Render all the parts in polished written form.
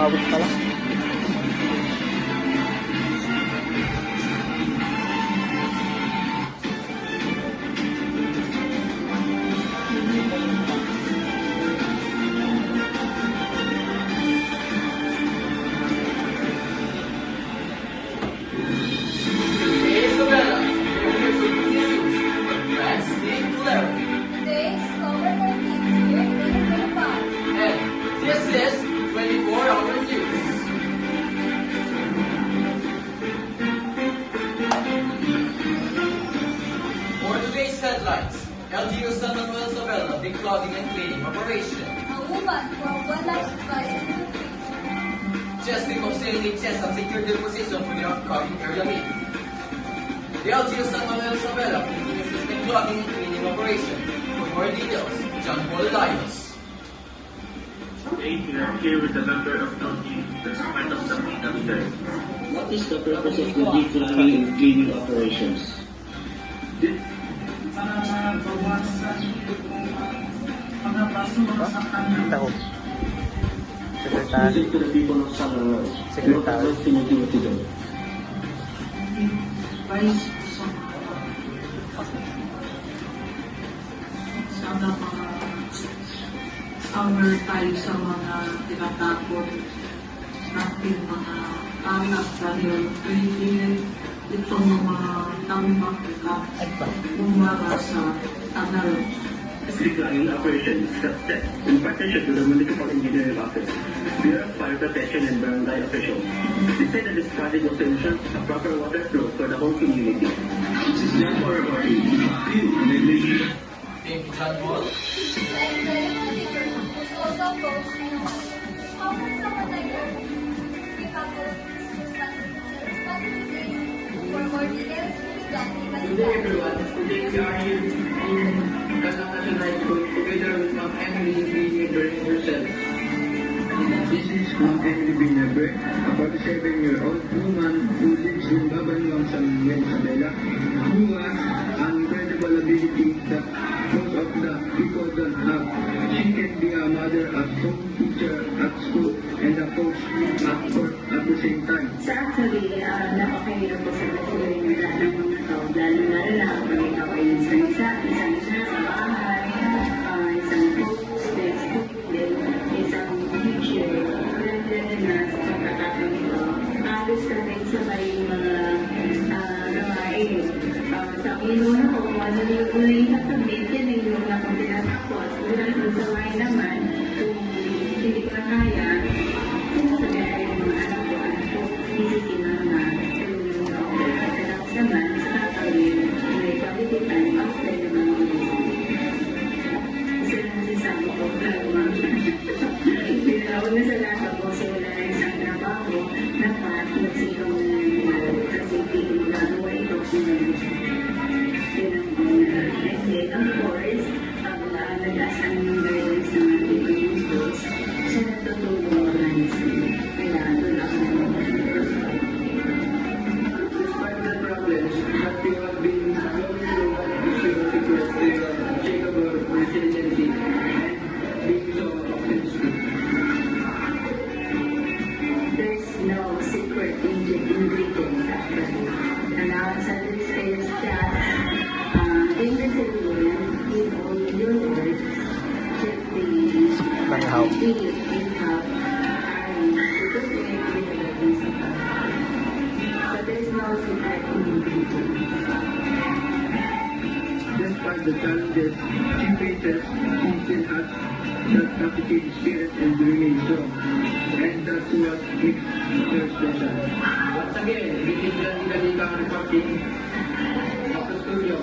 awit pala. Headlines. LGU San Manuel Isabela, big clogging and cleaning operation. A woman from wildlife advisory group. Chesley Costelli chests and secured their position for the upcoming area meeting. The LGU San Manuel Isabela continues its big clogging and cleaning operation. For more details, John Paul Elias. Here with the member of LGU, that's part of the meeting. What is the purpose of the deep cleaning and cleaning operations? Ito. Secretary. Music to the people of Salvador. Secretary. What Timothy doon? Sana aware tayo sa mga tinatapon natin mga anak dahil pilipinin itong mga tambak at bumara sa tanal. Cleaning operation is a step in partnership with the Municipal Engineering Office, Bureau of Fire Protection and Barangay officials. They say that this project will ensure a proper water flow for the whole community. This is therefore reporting you. Thank you, John Paul. And the Leader was also approached and asked, how can someone like her pick up her responsibilities? For more details, we can Good day everyone. Today we are here in Kalakasan High School together with Ma'am Emily Bieber herself. This is Ma'am Emily Bieber, a 47-year-old woman who lives in Babanwang, San Miguel, Isabela, who has an incredible ability that most of the people don't have. She can be a mother at home, teacher at school, and a coach at work at the same time. So actually, napakahirap po sa patuloy ng lahat ng mga tao, lalo na kapag ikaw ay isang sa bahay, isang coach, isang teacher, then na sa pagkakataon ito, alis ka rin sa may mga gawain. Sa inuuna ko, kung ano yung unay-submit, yan ay yung akong tinatapos. Kung sa way naman, kung hindi ko na kaya, sinasabihan yung mga anak ko, isipin na tulungan ako. Tapos naman, sa kakawin, may quality time after the mga isa na nasasabi ko, pinawag na sa lahat ako, kasi wala na isang trabaho, dapat magsigaw na yung kasi hindi mo nagawa ito and then, of course, nag-assign yung guidance ng ating schools, siya natutulong organizing. Kaya doon ako Despite the problems that we have been going through, we should request their unshakable resiliency and being so optimistic. there's no secret ingredient actually. And our service is that being resilient in all your work should be Somehow. But there's no secret ingredient. Despite the challenges she faces, she still has that positive spirit and remains strong. And that's what makes her special. Once again, this is the Liga reporting of the studio.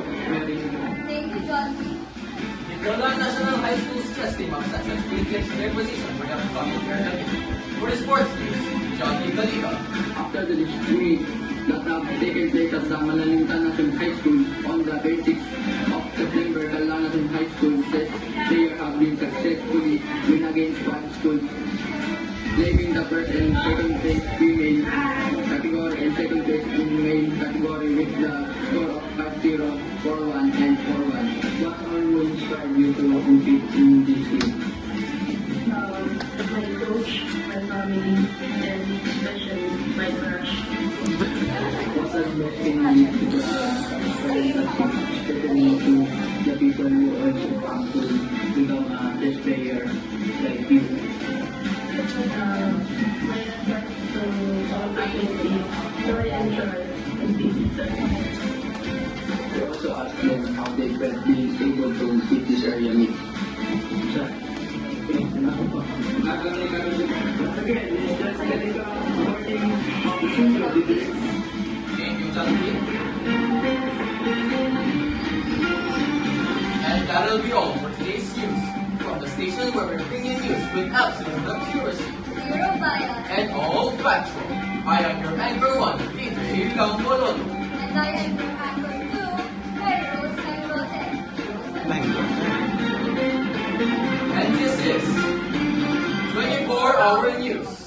Thank you, John. The Carolina National High School stress team have successfully clinched their position for the upcoming area meeting. For the sports news, John P. Caliga. After the district that have taken place at the Malalinta National High School on the 26th of September, Kalanasan High School says they have been successfully win against one school, claiming the first and second place female category and second place in male category with the score of 5-0, 4-1, and 4-1. What hormones inspired you to compete in this game? My coach, my family, and especially my crush. What's the best thing you to especially to the people who also want to become a chess player like you? My advice to all people is joy and joy and peace. We also ask them how they felt being able to keep this area meet. Thank you, Justin. And that'll be all for today's news. From the station where we're bringing news with absolute accuracy Zero bias. and all factual. I am your anchor one, Peter Lampololo. And I am your anchor 2, Mary Rose Mengrote. Mango. And this is 24-hour news.